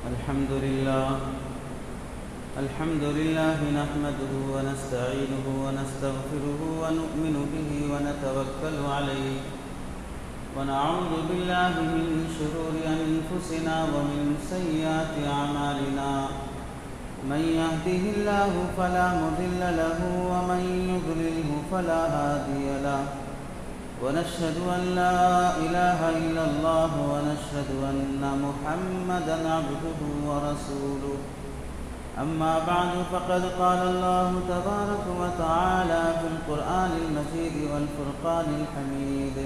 الحمد لله نحمده ونستعينه ونستغفره ونؤمن به ونتوكل عليه ونعوذ بالله من شرور أنفسنا ومن سيئات أعمالنا من يهده الله فلا مضل له ومن يضلله فلا هادي له ونشهد أن لا إله إلا الله ونشهد أن محمدًا عبده ورسوله أما بعد فقد قال الله تبارك وتعالى في القرآن المجيد والفرقان الحميد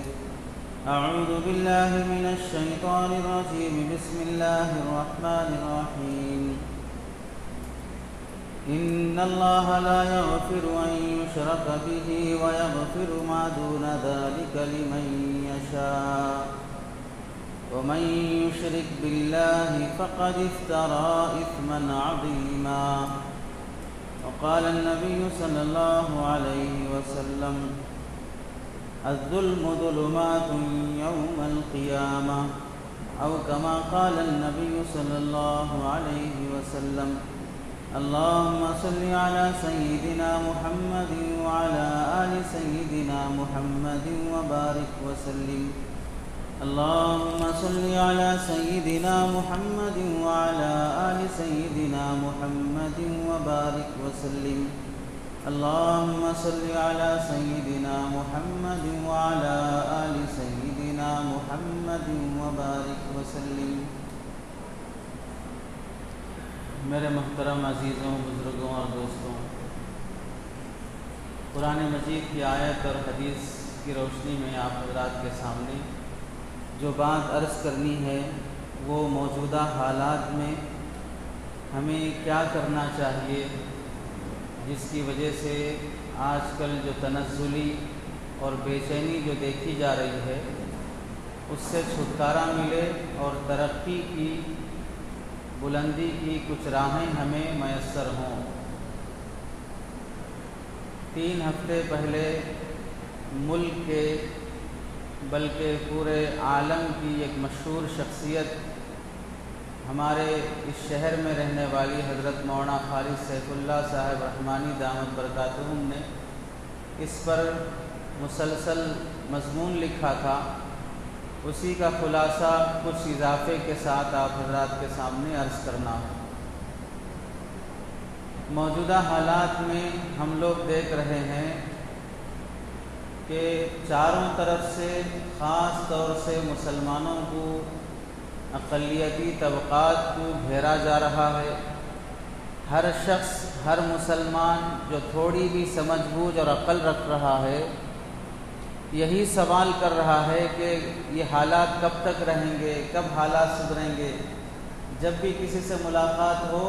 أعوذ بالله من الشيطان الرجيم بسم الله الرحمن الرحيم إن الله لا يغفر أن يشرك به ويغفر ما دون ذلك لمن يشاء ومن يشرك بالله فقد افترى إثما عظيما وقال النبي صلى الله عليه وسلم الظلم ظلمات يوم القيامة أو كما قال النبي صلى الله عليه وسلم اللهم صل على سيدنا محمد وعلى آل سيدنا محمد وبارك وسلم اللهم صل على سيدنا محمد وعلى آل سيدنا محمد وبارك وسلم اللهم صل على سيدنا محمد وعلى آل سيدنا محمد وبارك وسلم میرے محترم عزیزوں، بزرگوں اور دوستوں، قرآن مجید کی آیت اور حدیث کی روشنی میں آپ حضرات کے سامنے جو بات عرض کرنی ہے وہ موجودہ حالات میں ہمیں کیا کرنا چاہیے، جس کی وجہ سے آج کل جو تنزلی اور بے چینی جو دیکھی جا رہی ہے اس سے چھٹکارا ملے اور ترقی کی، بلندی کی کچھ راہیں ہمیں میسر ہوں۔ 3 ہفتے پہلے ملک کے بلکہ پورے عالم کی ایک مشہور شخصیت، ہمارے اس شہر میں رہنے والی حضرت مولانا خالد سیف اللہ صاحب رحمانی دامت برکاتہم نے اس پر مسلسل مضمون لکھا تھا۔ اسی کا خلاصہ کچھ اضافے کے ساتھ آپ حضرات کے سامنے عرض کرنا ہے۔ موجودہ حالات میں ہم لوگ دیکھ رہے ہیں کہ چاروں طرف سے خاص طور سے مسلمانوں کو، اقلیتی طبقات کو گھیرا جا رہا ہے۔ ہر شخص، ہر مسلمان جو تھوڑی بھی سمجھ بوجھ اور عقل رکھ رہا ہے یہی سوال کر رہا ہے کہ یہ حالات کب تک رہیں گے، کب حالات سدھریں گے۔ جب بھی کسی سے ملاقات ہو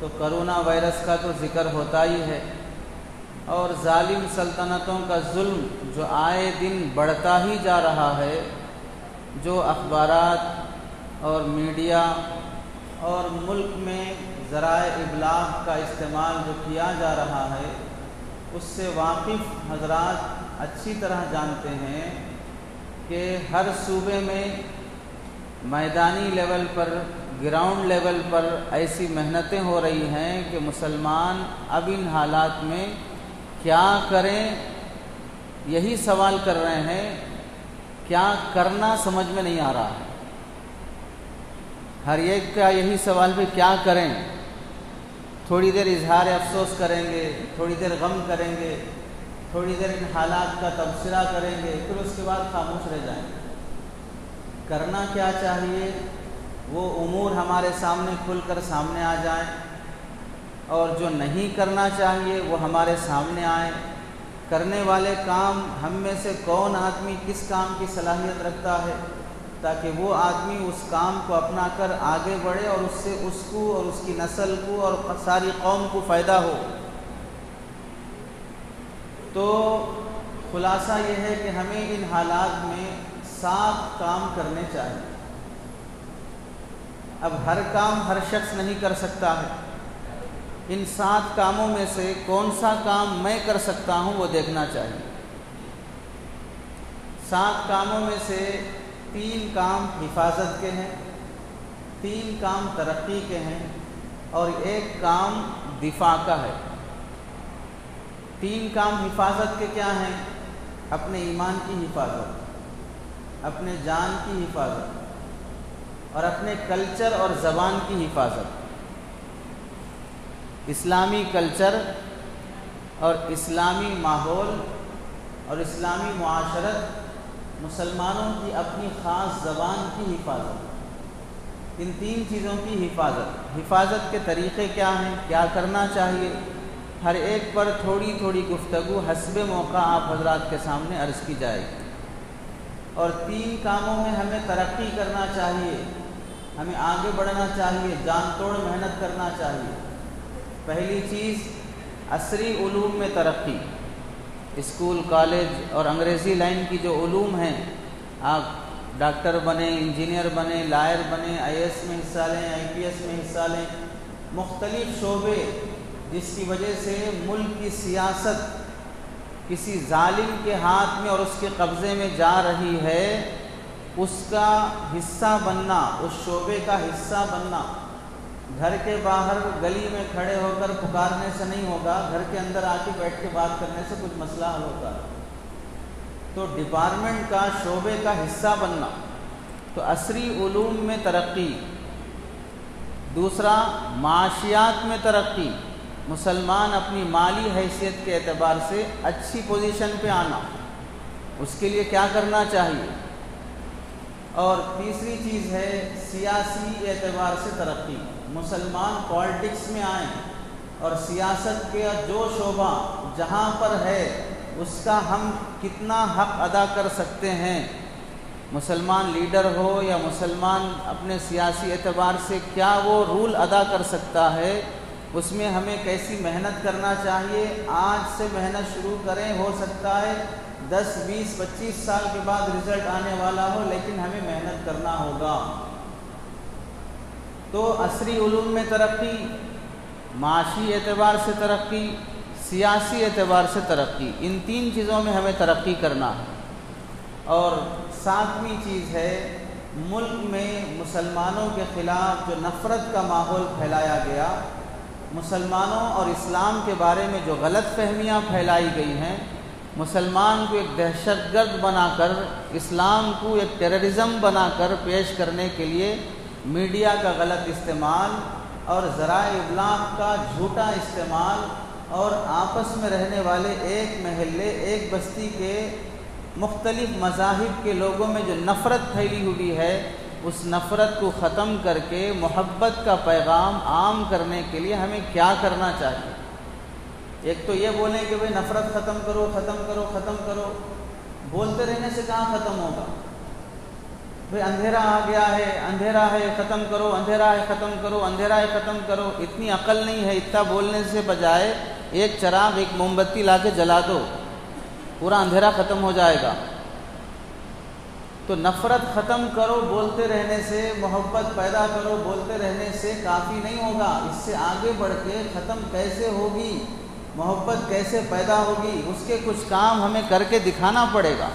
تو کرونا وائرس کا تو ذکر ہوتا ہی ہے، اور ظالم سلطنتوں کا ظلم جو آئے دن بڑھتا ہی جا رہا ہے، جو اخبارات اور میڈیا اور ملک میں ذرائع ابلاغ کا استعمال جو کیا جا رہا ہے اس سے واقف حضرات اچھی طرح جانتے ہیں کہ ہر صوبے میں میدانی لیول پر، گراؤنڈ لیول پر ایسی محنتیں ہو رہی ہیں کہ مسلمان اب ان حالات میں کیا کریں، یہی سوال کر رہے ہیں۔ کیا کرنا سمجھ میں نہیں آ رہا ہے۔ ہر ایک کا یہی سوال بھی کیا کریں۔ تھوڑی دیر اظہار افسوس کریں گے، تھوڑی دیر غم کریں گے، تھوڑی دیر ان حالات کا تبصرہ کریں گے، پھر اس کے بعد خاموش رہ جائیں گے۔ کرنا کیا چاہیے وہ امور ہمارے سامنے کھل کر سامنے آ جائیں، اور جو نہیں کرنا چاہیے وہ ہمارے سامنے آئیں۔ کرنے والے کام ہم میں سے کون آدمی کس کام کی صلاحیت رکھتا ہے، تاکہ وہ آدمی اس کام کو اپنا کر آگے بڑھے اور اس سے اس کو اور اس کی نسل کو اور ساری قوم کو فائدہ ہو۔ تو خلاصہ یہ ہے کہ ہمیں ان حالات میں 7 کام کرنے چاہیے۔ اب ہر کام ہر شخص نہیں کر سکتا ہے، ان 7 کاموں میں سے کون سا کام میں کر سکتا ہوں وہ دیکھنا چاہیے۔ 7 کاموں میں سے 3 کام حفاظت کے ہیں، 3 کام ترقی کے ہیں اور 1 کام دفاع کا ہے۔ 3 کام حفاظت کے کیا ہیں؟ اپنے ایمان کی حفاظت، اپنے جان کی حفاظت اور اپنے کلچر اور زبان کی حفاظت۔ اسلامی کلچر اور اسلامی ماحول اور اسلامی معاشرت، مسلمانوں کی اپنی خاص زبان کی حفاظت، ان 3 چیزوں کی حفاظت کے طریقے کیا ہیں، کیا کرنا چاہیے، ہر ایک پر تھوڑی تھوڑی گفتگو حسب موقع آپ حضرات کے سامنے عرض کی جائے گی۔ اور 3 کاموں میں ہمیں ترقی کرنا چاہیے، ہمیں آگے بڑھنا چاہیے، جان توڑ محنت کرنا چاہیے۔ پہلی چیز عصری علوم میں ترقی، اسکول کالج اور انگریزی لائن کی جو علوم ہیں، آپ ڈاکٹر بنیں، انجینئر بنیں، لائر بنیں، IAS میں حصہ لیں، IPS میں حصہ لیں، مختلف شعبے جس کی وجہ سے ملک کی سیاست کسی ظالم کے ہاتھ میں اور اس کے قبضے میں جا رہی ہے، اس کا حصہ بننا، اس شعبے کا حصہ بننا۔ گھر کے باہر گلی میں کھڑے ہو کر پکارنے سے نہیں ہوگا، گھر کے اندر آ کے بیٹھ کے بات کرنے سے کچھ مسئلہ حل ہوتا ہے۔ تو ڈپارٹمنٹ کا، شعبے کا حصہ بننا، تو عصری علوم میں ترقی۔ دوسرا، معاشیات میں ترقی، مسلمان اپنی مالی حیثیت کے اعتبار سے اچھی پوزیشن پہ آنا، اس کے لیے کیا کرنا چاہیے۔ اور تیسری چیز ہے سیاسی اعتبار سے ترقی، مسلمان پالیٹکس میں آئیں اور سیاست کے جو شعبہ جہاں پر ہے اس کا ہم کتنا حق ادا کر سکتے ہیں، مسلمان لیڈر ہو یا مسلمان اپنے سیاسی اعتبار سے کیا وہ رول ادا کر سکتا ہے، اس میں ہمیں کیسی محنت کرنا چاہیے۔ آج سے محنت شروع کریں، ہو سکتا ہے 10 20 25 سال کے بعد رزلٹ آنے والا ہو، لیکن ہمیں محنت کرنا ہوگا۔ تو عصری علوم میں ترقی، معاشی اعتبار سے ترقی، سیاسی اعتبار سے ترقی، ان 3 چیزوں میں ہمیں ترقی کرنا ہے۔ اور 7ویں چیز ہے ملک میں مسلمانوں کے خلاف جو نفرت کا ماحول پھیلایا گیا، مسلمانوں اور اسلام کے بارے میں جو غلط فہمیاں پھیلائی گئی ہیں، مسلمان کو ایک دہشت گرد بنا کر، اسلام کو ایک ٹیررزم بنا کر پیش کرنے کے لیے میڈیا کا غلط استعمال اور ذرائع ابلاغ کا جھوٹا استعمال، اور آپس میں رہنے والے ایک محلے، ایک بستی کے مختلف مذاہب کے لوگوں میں جو نفرت پھیلی ہوئی ہے، اس نفرت کو ختم کر کے محبت کا پیغام عام کرنے کے لیے ہمیں کیا کرنا چاہیے۔ ایک تو یہ بولیں کہ بھئی نفرت ختم کرو، ختم کرو، ختم کرو، بولتے رہنے سے کہاں ختم ہوگا؟ بھئی اندھیرا آ گیا ہے، اندھیرا ہے، ختم کرو، اندھیرا ہے، ختم کرو، اندھیرا ہے، ختم کرو۔ اتنی عقل نہیں ہے، اتنا بولنے سے بجائے ایک چراغ، ایک موم بتی لا کے جلا دو، پورا اندھیرا ختم ہو جائے گا۔ تو نفرت ختم کرو بولتے رہنے سے، محبت پیدا کرو بولتے رہنے سے کافی نہیں ہوگا۔ اس سے آگے بڑھ کے ختم کیسے ہوگی، محبت کیسے پیدا ہوگی، اس کے کچھ کام ہمیں کر کے دکھانا پڑے گا،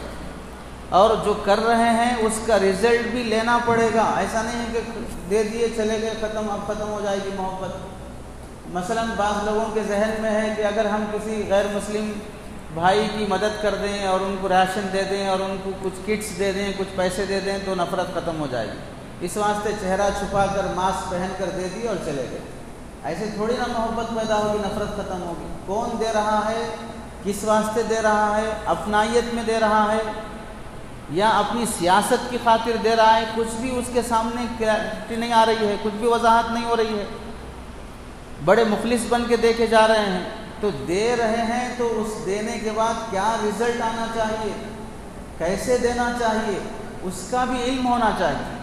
اور جو کر رہے ہیں اس کا رزلٹ بھی لینا پڑے گا۔ ایسا نہیں ہے کہ دے دیے چلے گئے، ختم، اب ختم ہو جائے گی محبت۔ مثلا بعض لوگوں کے ذہن میں ہے کہ اگر ہم کسی غیر مسلم بھائی کی مدد کر دیں اور ان کو راشن دے دیں اور ان کو کچھ کٹس دے دیں، کچھ پیسے دے دیں تو نفرت ختم ہو جائے گی، اس واسطے چہرہ چھپا کر ماسک پہن کر دے دی اور چلے گئے۔ ایسے تھوڑی نا محبت پیدا ہوگی، نفرت ختم ہوگی۔ کون دے رہا ہے، کس واسطے دے رہا ہے، اپنائیت میں دے رہا ہے یا اپنی سیاست کی خاطر دے رہا ہے، کچھ بھی اس کے سامنے کلیئرٹی نہیں آ رہی ہے، کچھ بھی وضاحت نہیں ہو رہی ہے، بڑے مخلص بن کے دے کے جا رہے ہیں۔ تو دے رہے ہیں تو اس دینے کے بعد کیا رزلٹ آنا چاہیے، کیسے دینا چاہیے، اس کا بھی علم ہونا چاہیے۔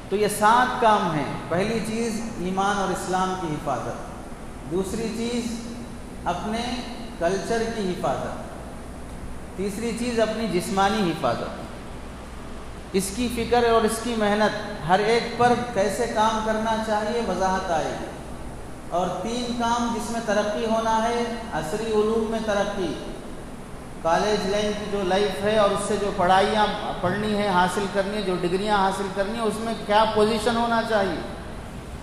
تو یہ 7 کام ہیں۔ پہلی چیز ایمان اور اسلام کی حفاظت، دوسری چیز اپنے کلچر کی حفاظت، تیسری چیز اپنی جسمانی حفاظت، اس کی فکر اور اس کی محنت، ہر ایک پر کیسے کام کرنا چاہیے وضاحت آئے گی۔ اور 3 کام جس میں ترقی ہونا ہے، عصری علوم میں ترقی، کالج لائن کی جو لائف ہے اور اس سے جو پڑھائیاں پڑھنی ہے، حاصل کرنی ہے، جو ڈگریاں حاصل کرنی ہیں، اس میں کیا پوزیشن ہونا چاہیے؟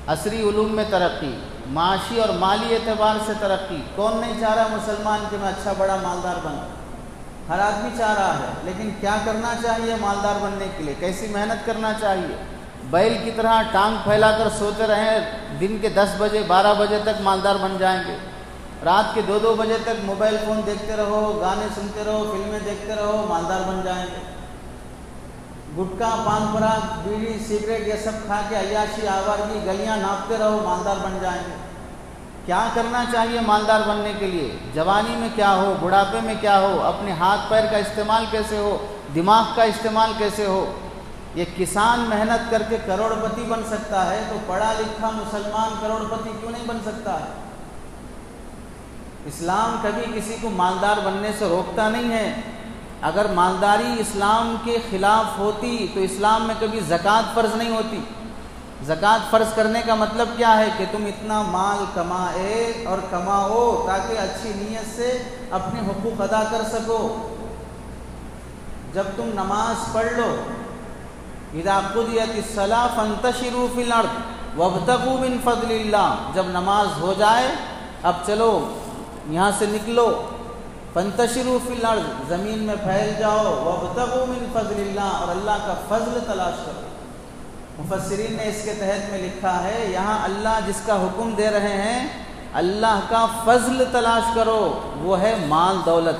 عصری علوم میں ترقی، معاشی اور مالی اعتبار سے ترقی۔ کون نہیں چاہ رہا مسلمان کہ میں اچھا بڑا مالدار بنوں؟ ہر آدمی چاہ رہا ہے، لیکن کیا کرنا چاہیے مالدار بننے کے لیے؟ کیسی محنت کرنا چاہیے؟ بیل کی طرح ٹانگ پھیلا کر سوتے رہیں، دن کے 10 بجے 12 بجے تک مالدار بن جائیں گے؟ رات کے 2 بجے تک موبائل فون دیکھتے رہو، گانے سنتے رہو، فلمیں دیکھتے رہو، مالدار بن جائیں گے؟ گٹکا، پان پراگ، بیڑی، سگریٹ یہ سب کھا کے عیاشی آوارگی گلیاں ناپتے رہو، مالدار بن جائیں گے؟ کیا کرنا چاہیے مالدار بننے کے لیے؟ جوانی میں کیا ہو، بڑھاپے میں کیا ہو، اپنے ہاتھ پیر کا استعمال کیسے ہو، دماغ کا استعمال کیسے ہو؟ یہ کسان محنت کر کے کروڑ پتی بن سکتا ہے تو پڑھا لکھا مسلمان کروڑ پتی کیوں نہیں بن سکتا ہے؟ اسلام کبھی کسی کو مالدار بننے سے روکتا نہیں ہے۔ اگر مالداری اسلام کے خلاف ہوتی تو اسلام میں کبھی زکوٰۃ فرض نہیں ہوتی۔ زکوٰۃ فرض کرنے کا مطلب کیا ہے کہ تم اتنا مال کمائے اور کماؤ تاکہ اچھی نیت سے اپنے حقوق ادا کر سکو۔ جب تم نماز پڑھ لو، اذا قضیت الصلاۃ فانتشروا فی الارض وابتغوا من فضل اللہ، جب نماز ہو جائے اب چلو یہاں سے نکلو، فانتشروا فی الارض، زمین میں پھیل جاؤ، وابتغوا من فضل اللہ، اور اللہ کا فضل تلاش کرو۔ مفسرین نے اس کے تحت میں لکھا ہے یہاں اللہ جس کا حکم دے رہے ہیں اللہ کا فضل تلاش کرو، وہ ہے مال دولت۔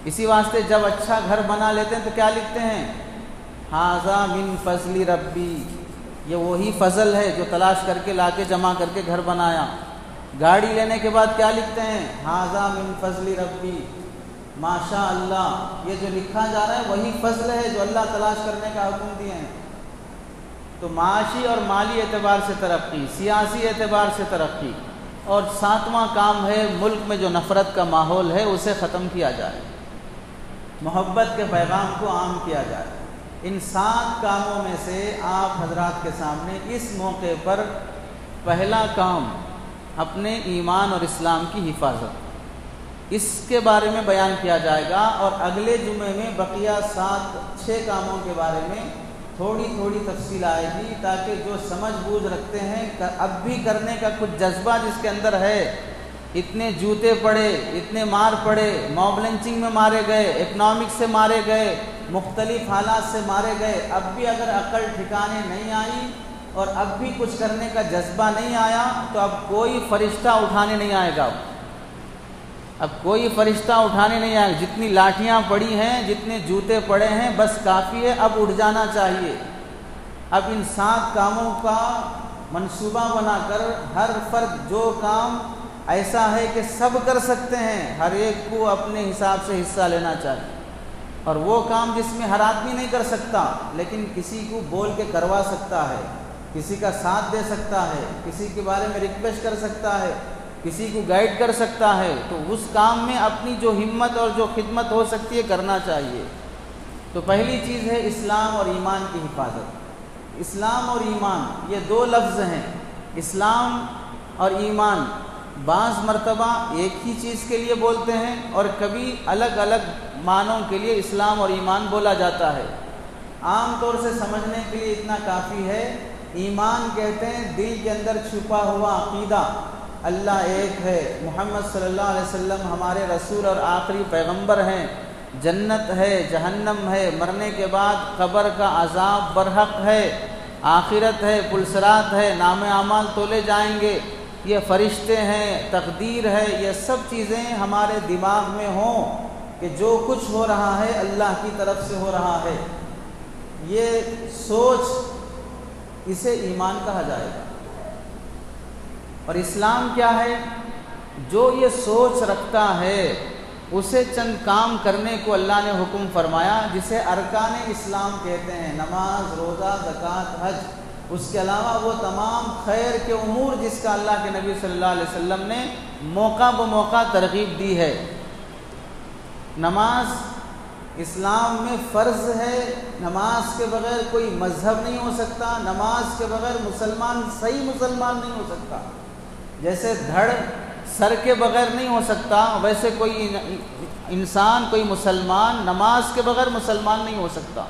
اسی واسطے جب اچھا گھر بنا لیتے ہیں تو کیا لکھتے ہیں؟ ھذا من فضل ربی، یہ وہی فضل ہے جو تلاش کر کے لا کے جمع کر کے گھر بنایا۔ گاڑی لینے کے بعد کیا لکھتے ہیں؟ ھذا من فضل ربی، ماشاء اللہ، یہ جو لکھا جا رہا ہے وہی فضل ہے جو اللہ تلاش کرنے کا حکم دیے ہیں۔ تو معاشی اور مالی اعتبار سے ترقی، سیاسی اعتبار سے ترقی، اور 7واں کام ہے ملک میں جو نفرت کا ماحول ہے اسے ختم کیا جائے، محبت کے پیغام کو عام کیا جائے۔ ان 7 کاموں میں سے آپ حضرات کے سامنے اس موقع پر پہلا کام اپنے ایمان اور اسلام کی حفاظت، اس کے بارے میں بیان کیا جائے گا، اور اگلے جمعے میں بقیہ 6 کاموں کے بارے میں تھوڑی تھوڑی تفصیل آئے گی، تاکہ جو سمجھ بوجھ رکھتے ہیں اب بھی کرنے کا کچھ جذبہ جس کے اندر ہے، اتنے جوتے پڑے، اتنے مار پڑے، موب لنچنگ میں مارے گئے، اکنامکس سے مارے گئے، مختلف حالات سے مارے گئے، اب بھی اگر عقل ٹھکانے نہیں آئی اور اب بھی کچھ کرنے کا جذبہ نہیں آیا تو اب کوئی فرشتہ اٹھانے نہیں آئے گا۔ اب کوئی فرشتہ اٹھانے نہیں آئے گا، جتنی لاٹھیاں پڑی ہیں، جتنے جوتے پڑے ہیں، بس کافی ہے، اب اٹھ جانا چاہیے۔ اب ان 7 کاموں کا منصوبہ بنا کر ہر فرد جو کام ایسا ہے کہ سب کر سکتے ہیں، ہر ایک کو اپنے حساب سے حصہ لینا چاہیے، اور وہ کام جس میں ہر آدمی نہیں کر سکتا لیکن کسی کو بول کے کروا سکتا ہے، کسی کا ساتھ دے سکتا ہے، کسی کے بارے میں ریکویسٹ کر سکتا ہے، کسی کو گائیڈ کر سکتا ہے، تو اس کام میں اپنی جو ہمت اور جو خدمت ہو سکتی ہے کرنا چاہیے۔ تو پہلی چیز ہے اسلام اور ایمان کی حفاظت۔ اسلام اور ایمان یہ 2 لفظ ہیں۔ اسلام اور ایمان بعض مرتبہ ایک ہی چیز کے لیے بولتے ہیں اور کبھی الگ الگ معنوں کے لیے اسلام اور ایمان بولا جاتا ہے۔ عام طور سے سمجھنے کے لیے اتنا کافی ہے، ایمان کہتے ہیں دل کے اندر چھپا ہوا عقیدہ، اللہ ایک ہے، محمد صلی اللہ علیہ وسلم ہمارے رسول اور آخری پیغمبر ہیں، جنت ہے، جہنم ہے، مرنے کے بعد قبر کا عذاب برحق ہے، آخرت ہے، پلسرات ہے، نام اعمال تولے جائیں گے، یہ فرشتے ہیں، تقدیر ہے، یہ سب چیزیں ہمارے دماغ میں ہوں کہ جو کچھ ہو رہا ہے اللہ کی طرف سے ہو رہا ہے، یہ سوچ، اسے ایمان کہا جائے گا۔ اور اسلام کیا ہے؟ جو یہ سوچ رکھتا ہے اسے چند کام کرنے کو اللہ نے حکم فرمایا، جسے ارکان اسلام کہتے ہیں، نماز، روزہ، زکوٰۃ، حج، اس کے علاوہ وہ تمام خیر کے امور جس کا اللہ کے نبی صلی اللہ علیہ وسلم نے موقع بموقع ترغیب دی ہے۔ نماز اسلام میں فرض ہے، نماز کے بغیر کوئی مذہب نہیں ہو سکتا، نماز کے بغیر مسلمان صحیح مسلمان نہیں ہو سکتا۔ جیسے دھڑ سر کے بغیر نہیں ہو سکتا، ویسے کوئی انسان، کوئی مسلمان نماز کے بغیر مسلمان نہیں ہو سکتا۔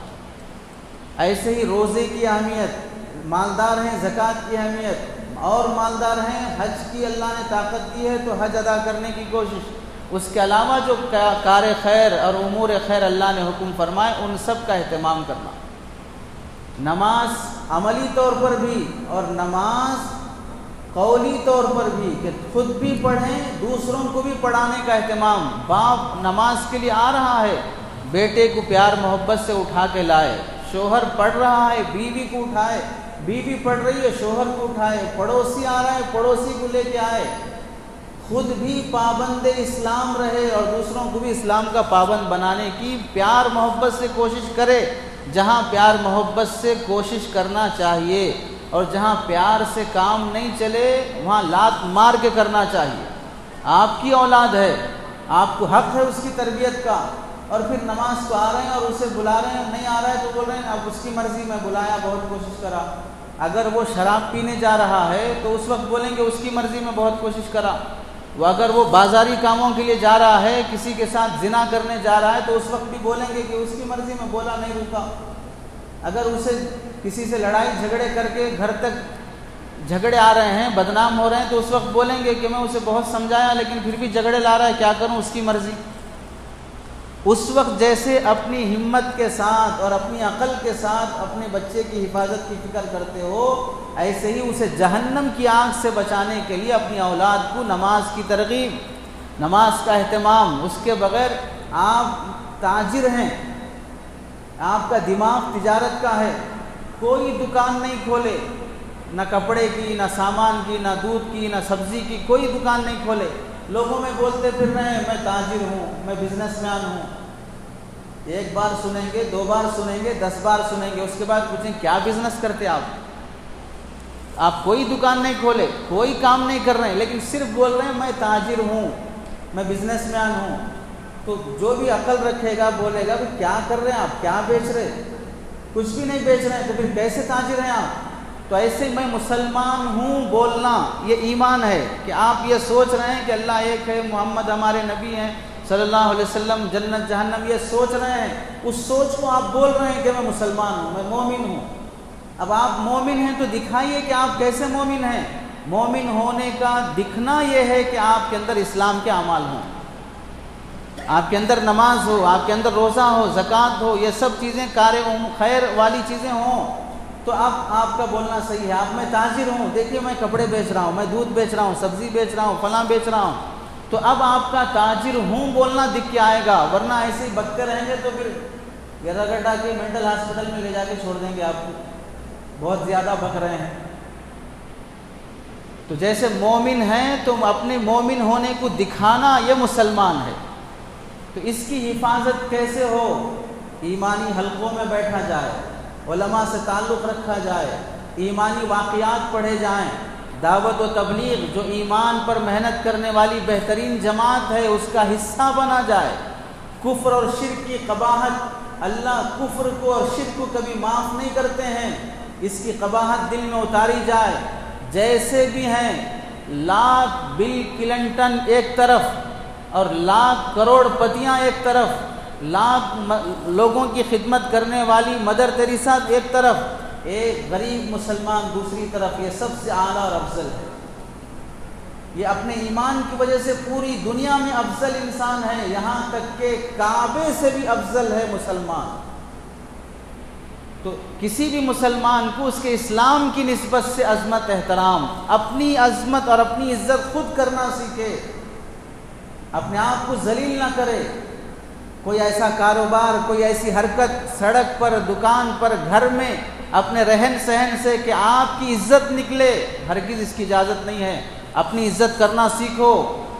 ایسے ہی روزے کی اہمیت، مالدار ہیں زکوٰۃ کی اہمیت، اور مالدار ہیں حج کی اللہ نے طاقت دی ہے تو حج ادا کرنے کی کوشش، اس کے علاوہ جو کار خیر اور امور خیر اللہ نے حکم فرمائے ان سب کا اہتمام کرنا۔ نماز عملی طور پر بھی اور نماز قولی طور پر بھی، کہ خود بھی پڑھیں دوسروں کو بھی پڑھانے کا اہتمام۔ باپ نماز کے لیے آ رہا ہے، بیٹے کو پیار محبت سے اٹھا کے لائے، شوہر پڑھ رہا ہے بیوی کو اٹھائے، بیوی پڑھ رہی ہے شوہر کو اٹھائے، پڑوسی آ رہا ہے پڑوسی کو لے کے آئے، خود بھی پابند اسلام رہے اور دوسروں کو بھی اسلام کا پابند بنانے کی پیار محبت سے کوشش کرے۔ جہاں پیار محبت سے کوشش کرنا چاہیے اور جہاں پیار سے کام نہیں چلے وہاں لات مار کے کرنا چاہیے۔ آپ کی اولاد ہے، آپ کو حق ہے اس کی تربیت کا، اور پھر نماز کو آ رہے ہیں اور اسے بلا رہے ہیں، نہیں آ رہا ہے تو بول رہے ہیں اب اس کی مرضی، میں بلایا بہت کوشش کرا۔ اگر وہ شراب پینے جا رہا ہے تو اس وقت بولیں گے اس کی مرضی میں بہت کوشش کرا۔ وہ اگر وہ بازاری کاموں کے لیے جا رہا ہے، کسی کے ساتھ زنا کرنے جا رہا ہے تو اس وقت بھی بولیں گے کہ اس کی مرضی میں بولا نہیں رکا۔ اگر اسے کسی سے لڑائی جھگڑے کر کے گھر تک جھگڑے آ رہے ہیں، بدنام ہو رہے ہیں تو اس وقت بولیں گے کہ میں اسے بہت سمجھایا لیکن پھر بھی جھگڑے لا رہا ہے، کیا کروں، اس کی مرضی۔ اس وقت جیسے اپنی ہمت کے ساتھ اور اپنی عقل کے ساتھ اپنے بچے کی حفاظت کی فکر کرتے ہو، ایسے ہی اسے جہنم کی آگ سے بچانے کے لیے اپنی اولاد کو نماز کی ترغیب، نماز کا اہتمام۔ اس کے بغیر آپ تاجر ہیں، آپ کا دماغ تجارت کا ہے، کوئی دکان نہیں کھولے، نہ کپڑے کی، نہ سامان کی، نہ دودھ کی، نہ سبزی کی، کوئی دکان نہیں کھولے، لوگوں میں بولتے پھر رہے ہیں میں تاجر ہوں، میں بزنس مین ہوں۔ ایک بار سنیں گے، دو بار سنیں گے، 10 بار سنیں گے، اس کے بعد پوچھیں کیا بزنس کرتے آپ کوئی دکان نہیں کھولے، کوئی کام نہیں کر رہے ہیں، لیکن صرف بول رہے ہیں میں تاجر ہوں، میں بزنس مین ہوں۔ تو جو بھی عقل رکھے گا بولے گا کہ کیا کر رہے ہیں آپ، کیا بیچ رہے ہیں، کچھ بھی نہیں بیچ رہے ہیں تو پھر کیسے تاجر ہیں آپ؟ تو ایسے میں مسلمان ہوں بولنا یہ ایمان ہے، کہ آپ یہ سوچ رہے ہیں کہ اللہ ایک ہے، محمد ہمارے نبی ہیں صلی اللہ علیہ وسلم، جنت جہنم، یہ سوچ رہے ہیں، اس سوچ کو آپ بول رہے ہیں کہ میں مسلمان ہوں، میں مومن ہوں۔ اب آپ مومن ہیں تو دکھائیے کہ آپ کیسے مومن ہیں۔ مومن ہونے کا دکھنا یہ ہے کہ آپ کے اندر اسلام کے اعمال ہوں، آپ کے اندر نماز ہو، آپ کے اندر روزہ ہو، زکوٰۃ ہو، یہ سب چیزیں کار خیر والی چیزیں ہوں، تو اب آپ کا بولنا صحیح ہے۔ آپ میں تاجر ہوں، دیکھیے میں کپڑے بیچ رہا ہوں، میں دودھ بیچ رہا ہوں، سبزی بیچ رہا ہوں، فلاں بیچ رہا ہوں، تو اب آپ کا تاجر ہوں بولنا دکھ کے آئے گا، ورنہ ایسے ہی بکتے رہیں گے تو پھر گرا کے مینٹل ہاسپٹل میں لے جا کے چھوڑ دیں گے آپ کو، بہت زیادہ بک رہے ہیں۔ تو جیسے مومن ہیں تو اپنے مومن ہونے کو دکھانا یہ مسلمان ہے۔ تو اس کی حفاظت کیسے ہو؟ ایمانی حلقوں میں بیٹھا جائے، علماء سے تعلق رکھا جائے، ایمانی واقعات پڑھے جائیں، دعوت و تبلیغ جو ایمان پر محنت کرنے والی بہترین جماعت ہے اس کا حصہ بنا جائے۔ کفر اور شرک کی قباحت، اللہ کفر کو اور شرک کو کبھی معاف نہیں کرتے ہیں، اس کی قباحت دل میں اتاری جائے۔ جیسے بھی ہیں، لاکھ بل کلنٹن ایک طرف اور لاکھ کروڑ پتیاں ایک طرف، لاکھ لوگوں کی خدمت کرنے والی مدر تریسا ایک طرف، ایک غریب مسلمان دوسری طرف، یہ سب سے اعلیٰ اور افضل ہے۔ یہ اپنے ایمان کی وجہ سے پوری دنیا میں افضل انسان ہے، یہاں تک کہ کعبے سے بھی افضل ہے مسلمان۔ تو کسی بھی مسلمان کو اس کے اسلام کی نسبت سے عظمت احترام، اپنی عظمت اور اپنی عزت خود کرنا سیکھے، اپنے آپ کو ذلیل نہ کرے۔ کوئی ایسا کاروبار، کوئی ایسی حرکت سڑک پر، دکان پر، گھر میں، اپنے رہن سہن سے کہ آپ کی عزت نکلے، ہرگز اس کی اجازت نہیں ہے۔ اپنی عزت کرنا سیکھو،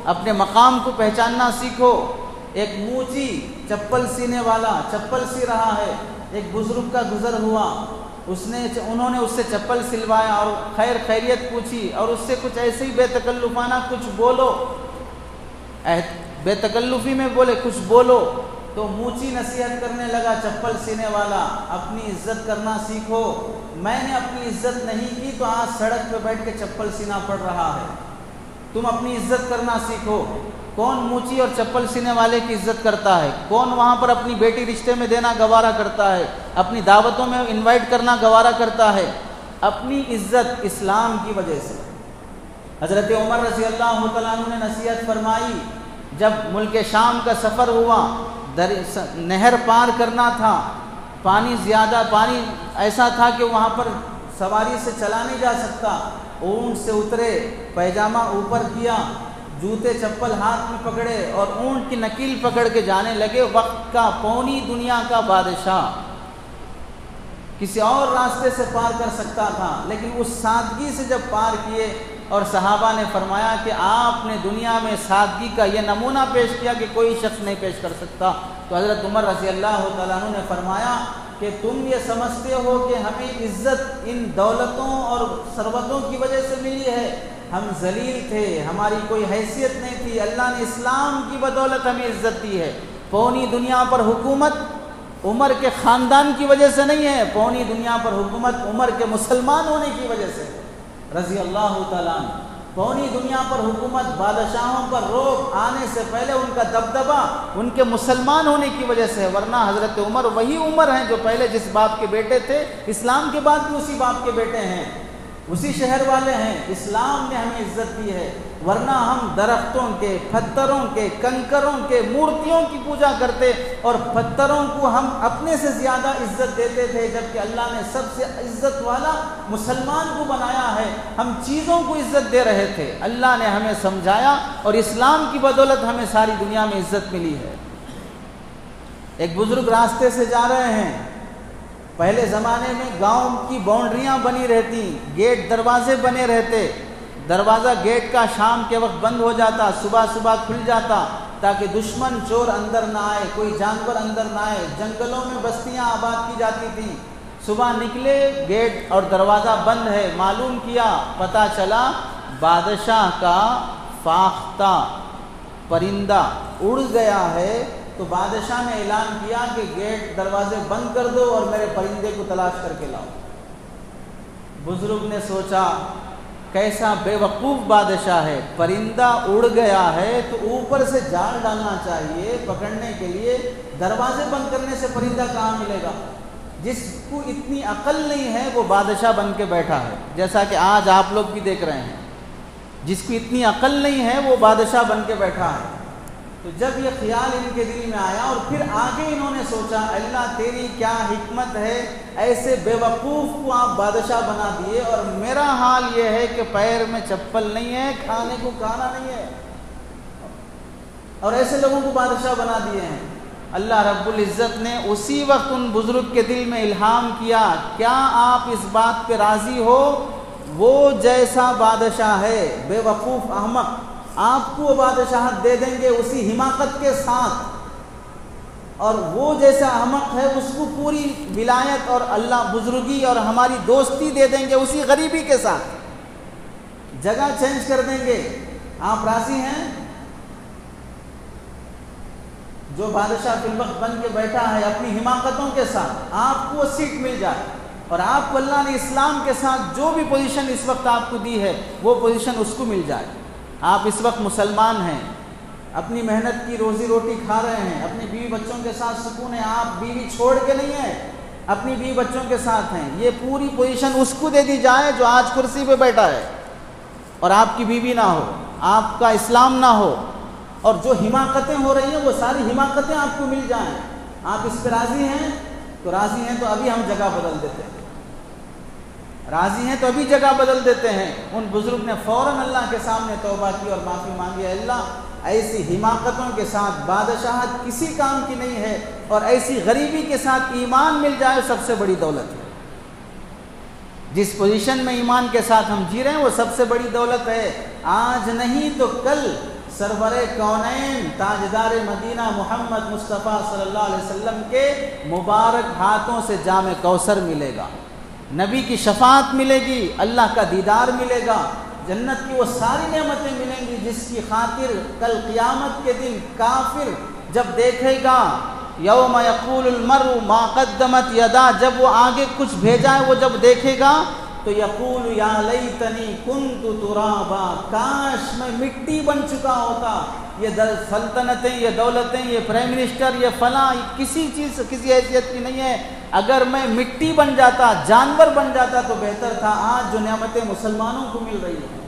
اپنے مقام کو پہچاننا سیکھو۔ ایک موچی چپل سینے والا چپل سی رہا ہے، ایک بزرگ کا گزر ہوا، انہوں نے اس سے چپل سلوایا اور خیر خیریت پوچھی اور اس سے کچھ ایسے ہی بے تکلفانہ کچھ بولو، بے تکلفی میں بولے کچھ بولو، تو موچی نصیحت کرنے لگا چپل سینے والا اپنی عزت کرنا سیکھو، میں نے اپنی عزت نہیں کی تو آج سڑک پہ بیٹھ کے چپل سینا پڑ رہا ہے۔ تم اپنی عزت کرنا سیکھو۔ کون موچی اور چپل سینے والے کی عزت کرتا ہے؟ کون وہاں پر اپنی بیٹی رشتے میں دینا گوارا کرتا ہے؟ اپنی دعوتوں میں انوائٹ کرنا گوارا کرتا ہے؟ اپنی عزت اسلام کی وجہ سے۔ حضرت عمر رضی اللہ تعالیٰ عنہ نے نصیحت فرمائی، جب ملک شام کا سفر ہوا، نہر پار کرنا تھا، پانی ایسا تھا کہ وہاں پر سواری سے چلا نہیں جا سکتا، اونٹ سے اترے، پیجامہ اوپر کیا، جوتے چپل ہاتھ میں پکڑے اور اونٹ کی نکیل پکڑ کے جانے لگے۔ وقت کا پونی دنیا کا بادشاہ کسی اور راستے سے پار کر سکتا تھا، لیکن اس سادگی سے جب پار کیے، اور صحابہ نے فرمایا کہ آپ نے دنیا میں سادگی کا یہ نمونہ پیش کیا کہ کوئی شخص نہیں پیش کر سکتا۔ تو حضرت عمر رضی اللہ تعالیٰ عنہ نے فرمایا کہ تم یہ سمجھتے ہو کہ ہمیں عزت ان دولتوں اور ثروتوں کی وجہ سے ملی ہے؟ ہم ذلیل تھے، ہماری کوئی حیثیت نہیں تھی، اللہ نے اسلام کی بدولت ہمیں عزت دی ہے۔ پونی دنیا پر حکومت عمر کے خاندان کی وجہ سے نہیں ہے، پونی دنیا پر حکومت عمر کے مسلمان ہونے کی وجہ سے رضی اللہ تعالیٰ عنہ۔ پونی دنیا پر حکومت، بادشاہوں پر روک آنے سے پہلے ان کا دبدبہ ان کے مسلمان ہونے کی وجہ سے، ورنہ حضرت عمر وہی عمر ہیں جو پہلے جس باپ کے بیٹے تھے، اسلام کے بعد بھی اسی باپ کے بیٹے ہیں، اسی شہر والے ہیں۔ اسلام نے ہمیں عزت دی ہے، ورنہ ہم درختوں کے، پتھروں کے، کنکروں کے، مورتیوں کی پوجا کرتے اور پتھروں کو ہم اپنے سے زیادہ عزت دیتے تھے، جبکہ اللہ نے سب سے عزت والا مسلمان کو بنایا ہے۔ ہم چیزوں کو عزت دے رہے تھے، اللہ نے ہمیں سمجھایا اور اسلام کی بدولت ہمیں ساری دنیا میں عزت ملی ہے۔ ایک بزرگ راستے سے جا رہے ہیں، پہلے زمانے میں گاؤں کی باؤنڈریاں بنی رہتی، گیٹ دروازے بنے رہتے، دروازہ گیٹ کا شام کے وقت بند ہو جاتا، صبح صبح کھل جاتا تاکہ دشمن چور اندر نہ آئے، کوئی جانور اندر نہ آئے۔ جنگلوں میں بستیاں آباد کی جاتی تھیں، صبح نکلے گیٹ اور دروازہ بند ہے، معلوم کیا، پتہ چلا بادشاہ کا فاختہ پرندہ اڑ گیا ہے۔ تو بادشاہ نے اعلان کیا کہ گیٹ دروازے بند کر دو اور میرے پرندے کو تلاش کر کے لاؤ۔ بزرگ نے سوچا کیسا بے وقوف بادشاہ ہے، پرندہ اڑ گیا ہے تو اوپر سے جال ڈالنا چاہیے پکڑنے کے لیے، دروازے بند کرنے سے پرندہ کہاں ملے گا؟ جس کو اتنی عقل نہیں ہے وہ بادشاہ بن کے بیٹھا ہے، جیسا کہ آج آپ لوگ بھی دیکھ رہے ہیں، جس کو اتنی عقل نہیں ہے وہ بادشاہ بن کے بیٹھا ہے۔ تو جب یہ خیال ان کے دل میں آیا اور پھر آگے انہوں نے سوچا اللہ تیری کیا حکمت ہے، ایسے بے وقوف کو آپ بادشاہ بنا دیے اور میرا حال یہ ہے کہ پیر میں چپل نہیں ہے، کھانے کو کھانا نہیں ہے، اور ایسے لوگوں کو بادشاہ بنا دیے ہیں۔ اللہ رب العزت نے اسی وقت ان بزرگ کے دل میں الہام کیا، کیا آپ اس بات پہ راضی ہو؟ وہ جیسا بادشاہ ہے بے وقوف احمق، آپ کو وہ بادشاہت دے دیں گے اسی حماقت کے ساتھ، اور وہ جیسا احمق ہے اس کو پوری ولایت اور اللہ بزرگی اور ہماری دوستی دے دیں گے اسی غریبی کے ساتھ، جگہ چینج کر دیں گے۔ آپ راضی ہیں؟ جو بادشاہ فی الوقت بن کے بیٹھا ہے اپنی حماقتوں کے ساتھ، آپ کو وہ سیٹ مل جائے اور آپ کو اللہ نے اسلام کے ساتھ جو بھی پوزیشن اس وقت آپ کو دی ہے وہ پوزیشن اس کو مل جائے۔ آپ اس وقت مسلمان ہیں، اپنی محنت کی روزی روٹی کھا رہے ہیں، اپنی بیوی بچوں کے ساتھ سکون ہے، آپ بیوی چھوڑ کے نہیں ہیں، اپنی بیوی بچوں کے ساتھ ہیں، یہ پوری پوزیشن اس کو دے دی جائے جو آج کرسی پہ بیٹھا ہے، اور آپ کی بیوی نہ ہو، آپ کا اسلام نہ ہو، اور جو حماقتیں ہو رہی ہیں وہ ساری حماقتیں آپ کو مل جائیں۔ آپ اس پہ راضی ہیں؟ تو راضی ہیں تو ابھی ہم جگہ بدل دیتے ہیں، راضی ہیں تو ابھی جگہ بدل دیتے ہیں۔ ان بزرگ نے فوراً اللہ کے سامنے توبہ کی اور معافی مانگی، اللہ ایسی حماقتوں کے ساتھ بادشاہت کسی کام کی نہیں ہے، اور ایسی غریبی کے ساتھ ایمان مل جائے سب سے بڑی دولت ہے۔ جس پوزیشن میں ایمان کے ساتھ ہم جی رہے ہیں وہ سب سے بڑی دولت ہے۔ آج نہیں تو کل سرور کونین تاجدار مدینہ محمد مصطفیٰ صلی اللہ علیہ وسلم کے مبارک ہاتھوں سے جام کوثر ملے گا، نبی کی شفاعت ملے گی، اللہ کا دیدار ملے گا، جنت کی وہ ساری نعمتیں ملیں گی جس کی خاطر کل قیامت کے دن کافر جب دیکھے گا، یوم یقول المرء ما قدمت یدا، جب وہ آگے کچھ بھیجا ہے وہ جب دیکھے گا تو یقول یا لیتنی کنت ترابا، کاش میں مٹی بن چکا ہوتا۔ یہ سلطنتیں، یہ دولتیں، یہ پرائم منسٹر، یہ فلاں کسی چیز کسی حیثیت کی نہیں ہے۔ اگر میں مٹی بن جاتا، جانور بن جاتا تو بہتر تھا۔ آج جو نعمتیں مسلمانوں کو مل رہی ہیں،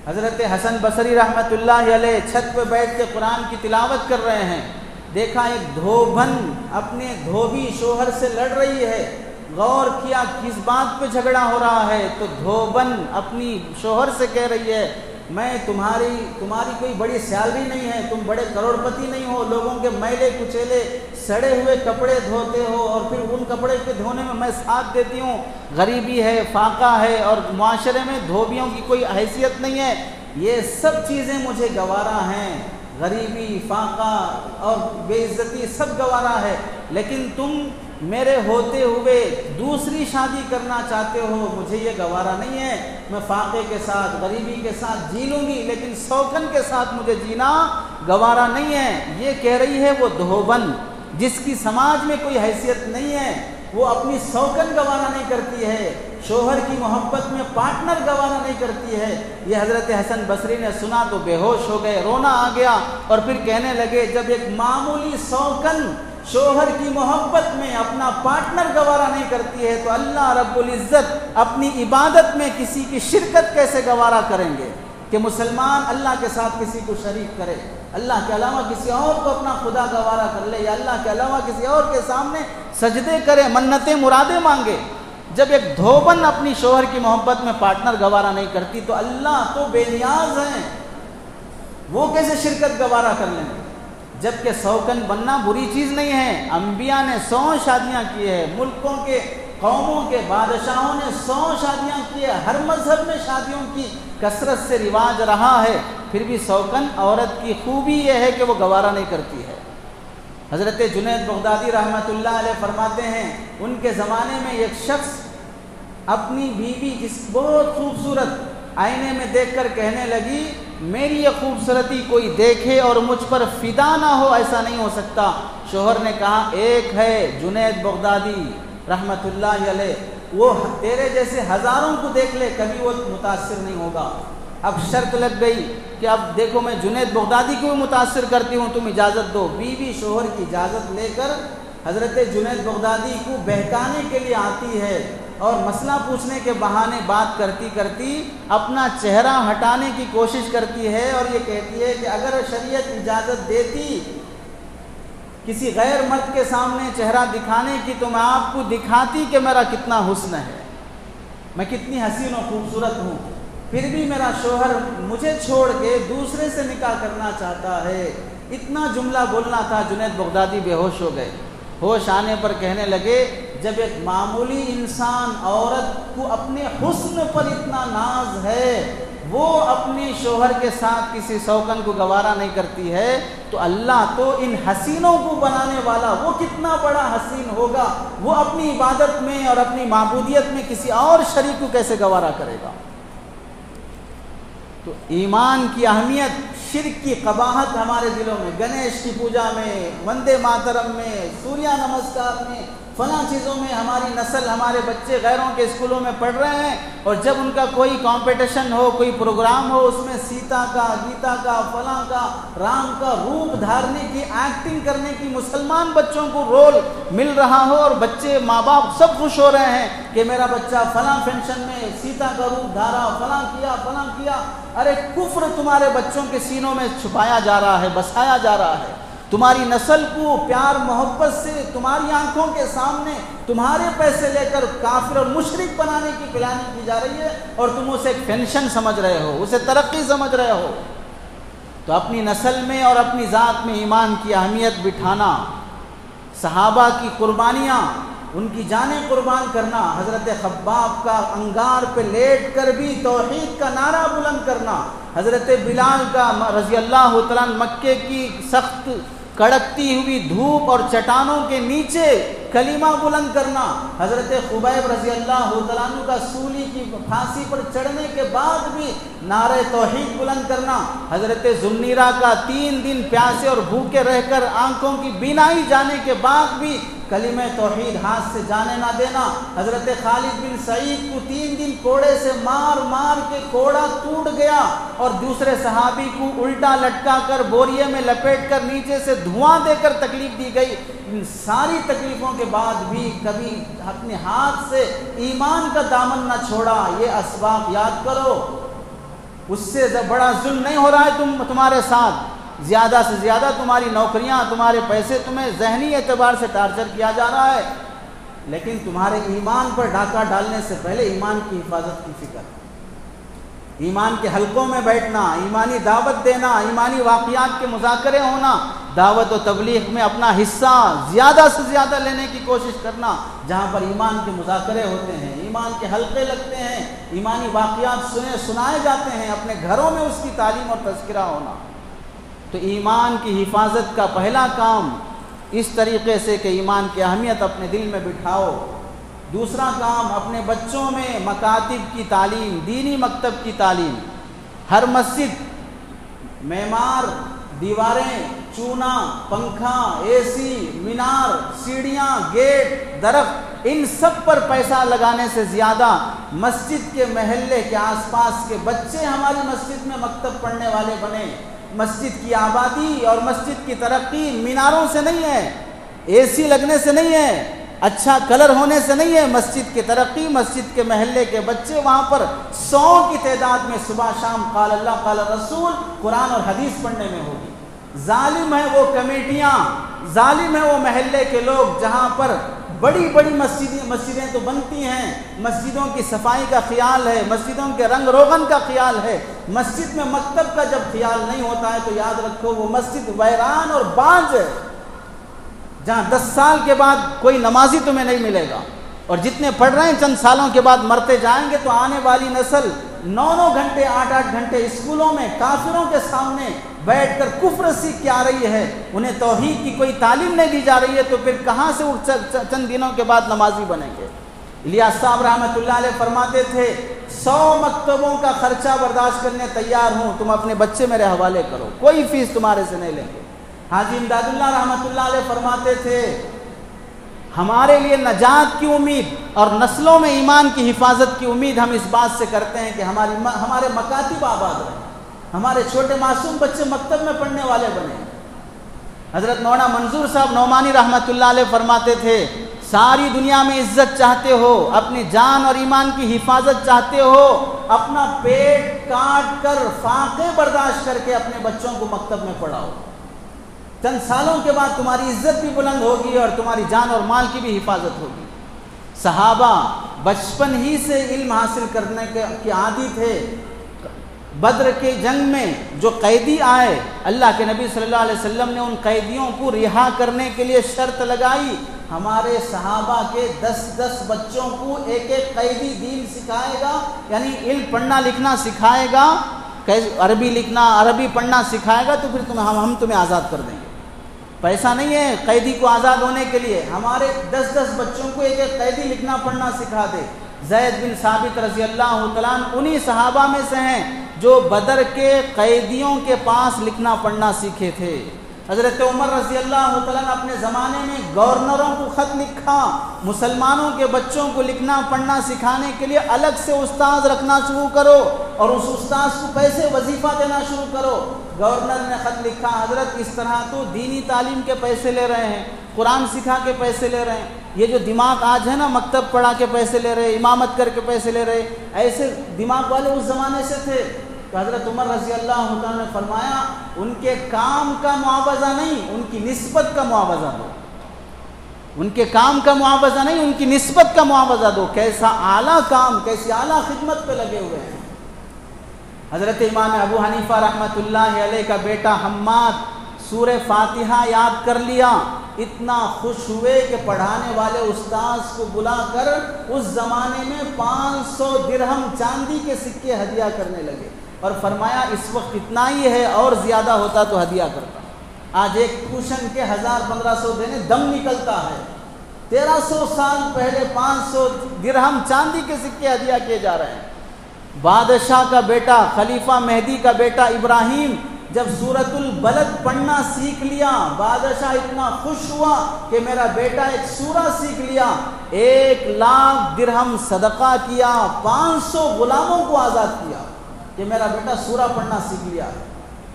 حضرت حسن بصری رحمۃ اللہ علیہ چھت پہ بیٹھ کے قرآن کی تلاوت کر رہے ہیں، دیکھا ایک دھوبن اپنے دھوبی شوہر سے لڑ رہی ہے، غور کیا کس بات پہ جھگڑا ہو رہا ہے، تو دھوبن اپنی شوہر سے کہہ رہی ہے میں تمہاری کوئی بڑی سیلری نہیں ہے، تم بڑے کروڑ پتی نہیں ہو، لوگوں کے میلے کچیلے سڑے ہوئے کپڑے دھوتے ہو اور پھر ان کپڑے کے دھونے میں ساتھ دیتی ہوں، غریبی ہے، فاقہ ہے اور معاشرے میں دھوبیوں کی کوئی حیثیت نہیں ہے، یہ سب چیزیں مجھے گوارا ہیں، غریبی، فاقہ اور بے عزتی سب گوارا ہے، لیکن تم میرے ہوتے ہوئے دوسری شادی کرنا چاہتے ہو، مجھے یہ گوارا نہیں ہے، میں فاقے کے ساتھ غریبی کے ساتھ جی لوں گی لیکن سوکن کے ساتھ مجھے جینا گوارا نہیں ہے۔ یہ کہہ رہی ہے وہ دھوبن جس کی سماج میں کوئی حیثیت نہیں ہے، وہ اپنی سوکن گوارا نہیں کرتی ہے، شوہر کی محبت میں پارٹنر گوارا نہیں کرتی ہے۔ یہ حضرت حسن بصری نے سنا تو بے ہوش ہو گئے، رونا آ گیا اور پھر کہنے لگے جب ایک معمولی سوکن شوہر کی محبت میں اپنا پارٹنر گوارا نہیں کرتی ہے تو اللہ رب العزت اپنی عبادت میں کسی کی شرکت کیسے گوارا کریں گے کہ مسلمان اللہ کے ساتھ کسی کو شریک کرے، اللہ کے علاوہ کسی اور کو اپنا خدا گوارا کر لے یا اللہ کے علاوہ کسی اور کے سامنے سجدے کرے، منتیں مرادیں مانگے۔ جب ایک دھوبن اپنی شوہر کی محبت میں پارٹنر گوارا نہیں کرتی تو اللہ تو بے نیاز ہیں، وہ کیسے شرکت گوارا کر لیں گے؟ جبکہ سوکن بننا بری چیز نہیں ہے، انبیاء نے 100 شادیاں کی ہے، ملکوں کے قوموں کے بادشاہوں نے 100 شادیاں کی ہے، ہر مذہب میں شادیوں کی کثرت سے رواج رہا ہے، پھر بھی سوکن عورت کی خوبی یہ ہے کہ وہ گوارا نہیں کرتی ہے۔ حضرت جنید بغدادی رحمۃ اللہ علیہ فرماتے ہیں ان کے زمانے میں ایک شخص اپنی بیوی جس بہت خوبصورت آئینے میں دیکھ کر کہنے لگی میری یہ خوبصورتی کوئی دیکھے اور مجھ پر فدا نہ ہو، ایسا نہیں ہو سکتا۔ شوہر نے کہا ایک ہے جنید بغدادی رحمت اللہ علیہ، وہ تیرے جیسے ہزاروں کو دیکھ لے کبھی وہ متاثر نہیں ہوگا۔ اب شرط لگ گئی کہ اب دیکھو میں جنید بغدادی کو بھی متاثر کرتی ہوں، تم اجازت دو۔ بیوی شوہر کی اجازت لے کر حضرت جنید بغدادی کو بہکانے کے لیے آتی ہے اور مسئلہ پوچھنے کے بہانے بات کرتی کرتی اپنا چہرہ ہٹانے کی کوشش کرتی ہے اور یہ کہتی ہے کہ اگر شریعت اجازت دیتی کسی غیر مرد کے سامنے چہرہ دکھانے کی تو میں آپ کو دکھاتی کہ میرا کتنا حسن ہے، میں کتنی حسین و خوبصورت ہوں، پھر بھی میرا شوہر مجھے چھوڑ کے دوسرے سے نکاح کرنا چاہتا ہے۔ اتنا جملہ بولنا تھا، جنید بغدادی بے ہوش ہو گئے۔ ہوش آنے پر کہنے لگے جب ایک معمولی انسان عورت کو اپنے حسن پر اتنا ناز ہے، وہ اپنے شوہر کے ساتھ کسی سوکن کو گوارا نہیں کرتی ہے تو اللہ تو ان حسینوں کو بنانے والا وہ کتنا بڑا حسین ہوگا، وہ اپنی عبادت میں اور اپنی معبودیت میں کسی اور شریک کو کیسے گوارا کرے گا۔ تو ایمان کی اہمیت، شرک کی قباحت ہمارے دلوں میں، گنیش کی پوجا میں، وندے ماترم میں، سوریہ نمسکار میں، فلاں چیزوں میں ہماری نسل، ہمارے بچے غیروں کے اسکولوں میں پڑھ رہے ہیں اور جب ان کا کوئی کمپٹیشن ہو، کوئی پروگرام ہو، اس میں سیتا کا، گیتا کا، فلاں کا، رام کا روپ دھارنے کی، ایکٹنگ کرنے کی مسلمان بچوں کو رول مل رہا ہو اور بچے ماں باپ سب خوش ہو رہے ہیں کہ میرا بچہ فلاں فنکشن میں سیتا کا روپ دھارا، فلاں کیا۔ ارے کفر تمہارے بچوں کے سینوں میں چھپایا جا رہا ہے، بسایا جا رہا ہے، تمہاری نسل کو پیار محبت سے تمہاری آنکھوں کے سامنے تمہارے پیسے لے کر کافر اور مشرک بنانے کی پلاننگ کی جا رہی ہے اور تم اسے ایک پینشن سمجھ رہے ہو، اسے ترقی سمجھ رہے ہو۔ تو اپنی نسل میں اور اپنی ذات میں ایمان کی اہمیت بٹھانا، صحابہ کی قربانیاں، ان کی جانیں قربان کرنا، حضرت خباب کا انگار پہ لیٹ کر بھی توحید کا نعرہ بلند کرنا، حضرت بلال کا رضی اللہ تعالیٰ مکے کی سخت کڑکتی ہوئی دھوپ اور چٹانوں کے نیچے کلمہ بلند کرنا۔ حضرت خبیب رضی اللہ تعالیٰ عنہ کا سولی کی پھانسی پر چڑھنے کے بعد بھی نعرہ توحید بلند کرنا۔ حضرت ذوالنیرہ کا 3 دن پیاسے اور بھوکے رہ کر آنکھوں کی بینائی جانے کے بعد بھی کلمہ توحید ہاتھ سے جانے نہ دینا۔ حضرت خالد بن سعید کو 3 دن کوڑے سے مار مار کے کوڑا ٹوٹ گیا اور دوسرے صحابی کو الٹا لٹکا کر بوریے میں لپیٹ کر نیچے سے دھواں دے کر تکلیف دی گئی۔ ان ساری تکلیفوں کے بعد بھی کبھی اپنے ہاتھ سے ایمان کا دامن نہ چھوڑا۔ یہ اسباق یاد کرو، اس سے بڑا ظلم نہیں ہو رہا ہے تمہارے ساتھ۔ زیادہ سے زیادہ تمہاری نوکریاں، تمہارے پیسے، تمہیں ذہنی اعتبار سے ٹارچر کیا جا رہا ہے، لیکن تمہارے ایمان پر ڈاکہ ڈالنے سے پہلے ایمان کی حفاظت کی فکر، ایمان کے حلقوں میں بیٹھنا، ایمانی دعوت دینا، ایمانی واقعات کے مذاکرے ہونا، دعوت و تبلیغ میں اپنا حصہ زیادہ سے زیادہ لینے کی کوشش کرنا۔ جہاں پر ایمان کے مذاکرے ہوتے ہیں، ایمان کے حلقے لگتے ہیں، ایمانی واقعات سنائے جاتے ہیں، اپنے گھروں میں اس کی تعلیم اور تذکرہ ہونا۔ تو ایمان کی حفاظت کا پہلا کام اس طریقے سے کہ ایمان کی اہمیت اپنے دل میں بٹھاؤ۔ دوسرا کام، اپنے بچوں میں مکاتب کی تعلیم، دینی مکتب کی تعلیم۔ ہر مسجد معمار، دیواریں، چونا، پنکھا، اے سی، مینار، سیڑھیاں، گیٹ، درخت، ان سب پر پیسہ لگانے سے زیادہ مسجد کے محلے کے آس پاس کے بچے ہماری مسجد میں مکتب پڑھنے والے بنے۔ مسجد کی آبادی اور مسجد کی ترقی میناروں سے نہیں ہے، اے سی لگنے سے نہیں ہے، اچھا کلر ہونے سے نہیں ہے۔ مسجد کی ترقی مسجد کے محلے کے بچے وہاں پر 100 کی تعداد میں صبح شام قال اللہ قال رسول، قرآن اور حدیث پڑھنے میں ہوگی۔ ظالم ہے وہ کمیٹیاں، ظالم ہے وہ محلے کے لوگ جہاں پر بڑی بڑی مسجدیں تو بنتی ہیں، مسجدوں کی صفائی کا خیال ہے، مسجدوں کے رنگ روغن کا خیال ہے، مسجد میں مکتب کا جب خیال نہیں ہوتا ہے تو یاد رکھو وہ مسجد ویران اور بانج ہے، جہاں 10 سال کے بعد کوئی نمازی تمہیں نہیں ملے گا، اور جتنے پڑھ رہے ہیں چند سالوں کے بعد مرتے جائیں گے، تو آنے والی نسل 9 گھنٹے 8 گھنٹے اسکولوں میں کافروں کے سامنے بیٹھ کر کفر سیکھ کے آ رہی ہے، انہیں توحید کی کوئی تعلیم نہیں دی جا رہی ہے، تو پھر کہاں سے وہ چند دنوں کے بعد نمازی بنیں گے؟ الیاس صاحب رحمۃ اللہ علیہ فرماتے تھے 100 مکتبوں کا خرچہ برداشت کرنے تیار ہوں، تم اپنے بچے میرے حوالے کرو، کوئی فیس تمہارے سے نہیں لیں گے۔ حاجی امداد اللہ رحمۃ اللہ علیہ فرماتے تھے ہمارے لیے نجات کی امید اور نسلوں میں ایمان کی حفاظت کی امید ہم اس بات سے کرتے ہیں کہ ہمارے مکاتب آباد رہیں، ہمارے چھوٹے معصوم بچے مکتب میں پڑھنے والے بنے۔ حضرت مولانا منظور صاحب نعمانی رحمۃ اللہ علیہ فرماتے تھے ساری دنیا میں عزت چاہتے ہو، اپنی جان اور ایمان کی حفاظت چاہتے ہو، اپنا پیٹ کاٹ کر فاقے برداشت کر کے اپنے بچوں کو مکتب میں پڑھاؤ، چند سالوں کے بعد تمہاری عزت بھی بلند ہوگی اور تمہاری جان اور مال کی بھی حفاظت ہوگی۔ صحابہ بچپن ہی سے علم حاصل کرنے کے عادی تھے۔ بدر کے جنگ میں جو قیدی آئے، اللہ کے نبی صلی اللہ علیہ وسلم نے ان قیدیوں کو رہا کرنے کے لیے شرط لگائی، ہمارے صحابہ کے 10 بچوں کو ایک قیدی دین سکھائے گا، یعنی علم پڑھنا لکھنا سکھائے گا، عربی لکھنا عربی پڑھنا سکھائے گا، تو پھر ہم تمہیں آزاد کر دیں گے۔ پیسہ نہیں ہے قیدی کو آزاد ہونے کے لیے، ہمارے 10 بچوں کو ایک قیدی لکھنا پڑھنا سکھا دے۔ زید بن ثابت رضی اللہ تعالیٰ عنہ انہی صحابہ میں سے ہیں جو بدر کے قیدیوں کے پاس لکھنا پڑھنا سیکھے تھے۔ حضرت عمر رضی اللہ تعالیٰ نے اپنے زمانے میں گورنروں کو خط لکھا، مسلمانوں کے بچوں کو لکھنا پڑھنا سکھانے کے لیے الگ سے استاد رکھنا شروع کرو اور اس استاد کو پیسے وظیفہ دینا شروع کرو۔ گورنر نے خط لکھا حضرت اس طرح تو دینی تعلیم کے پیسے لے رہے ہیں، قرآن سکھا کے پیسے لے رہے ہیں، یہ جو دماغ آج ہے نا مکتب پڑھا کے پیسے لے رہے، امامت کر کے پیسے لے رہے، ایسے دماغ والے اس زمانے سے تھے۔ تو حضرت عمر رضی اللہ عنہ نے فرمایا ان کے کام کا معاوضہ نہیں، ان کی نسبت کا معاوضہ دو، ان کے کام کا معاوضہ نہیں، ان کی نسبت کا معاوضہ دو، کیسا اعلیٰ کام، کیسی اعلیٰ خدمت پہ لگے ہوئے ہیں۔ حضرت امام ابو حنیفہ رحمۃ اللہ علیہ کا بیٹا حماد سورہ فاتحہ یاد کر لیا، اتنا خوش ہوئے کہ پڑھانے والے استاذ کو بلا کر اس زمانے میں 500 درہم چاندی کے سکے ہدیہ کرنے لگے اور فرمایا اس وقت اتنا ہی ہے، اور زیادہ ہوتا تو ہدیہ کرتا۔ آج ایک ٹیوشن کے 1000-1500 دینے دم نکلتا ہے، 1300 سال پہلے 500 درہم چاندی کے سکے ہدیہ کیے جا رہے ہیں۔ بادشاہ کا بیٹا، خلیفہ مہدی کا بیٹا ابراہیم جب سورۃ البلد پڑھنا سیکھ لیا، بادشاہ اتنا خوش ہوا کہ میرا بیٹا ایک سورہ سیکھ لیا، 1,00,000 درہم صدقہ کیا، 500 غلاموں کو آزاد کیا کہ میرا بیٹا سورہ پڑھنا سیکھ لیا۔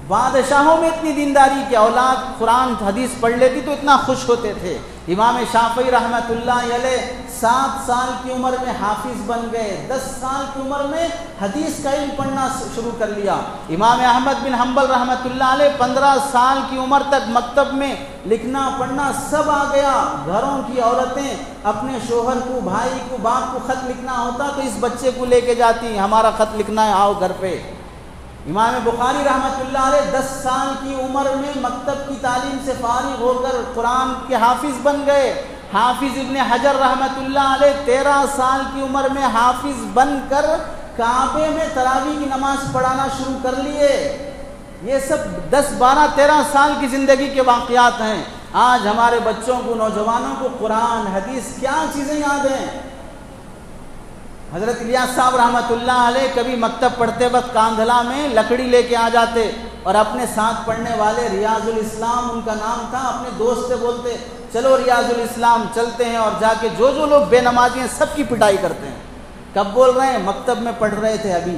بادشاہوں میں اتنی دینداری کہ اولاد قرآن حدیث پڑھ لیتی تو اتنا خوش ہوتے تھے۔ امام شافعی رحمۃ اللہ علیہ 7 سال کی عمر میں حافظ بن گئے، 10 سال کی عمر میں حدیث کا علم پڑھنا شروع کر لیا۔ امام احمد بن حنبل رحمۃ اللہ علیہ 15 سال کی عمر تک مکتب میں لکھنا پڑھنا سب آ گیا۔ گھروں کی عورتیں اپنے شوہر کو، بھائی کو، باپ کو خط لکھنا ہوتا تو اس بچے کو لے کے جاتی، ہمارا خط لکھنا ہے، آؤ گھر پہ۔ امام بخاری رحمۃ اللہ علیہ 10 سال کی عمر میں مکتب کی تعلیم سے فارغ ہو کر قرآن کے حافظ بن گئے۔ حافظ ابن حجر رحمۃ اللہ علیہ 13 سال کی عمر میں حافظ بن کر کعبے میں تراویح کی نماز پڑھانا شروع کر لیے۔ یہ سب 10، 12، 13 سال کی زندگی کے واقعات ہیں۔ آج ہمارے بچوں کو، نوجوانوں کو قرآن حدیث کیا چیزیں یاد ہیں؟ حضرت الیاس صاحب رحمۃ اللہ علیہ کبھی مکتب پڑھتے وقت کاندھلا میں لکڑی لے کے آ جاتے اور اپنے ساتھ پڑھنے والے ریاض الاسلام ان کا نام تھا، اپنے دوست سے بولتے چلو ریاض الاسلام چلتے ہیں، اور جا کے جو لوگ بے نمازی ہیں سب کی پٹائی کرتے ہیں۔ کب بول رہے ہیں؟ مکتب میں پڑھ رہے تھے ابھی۔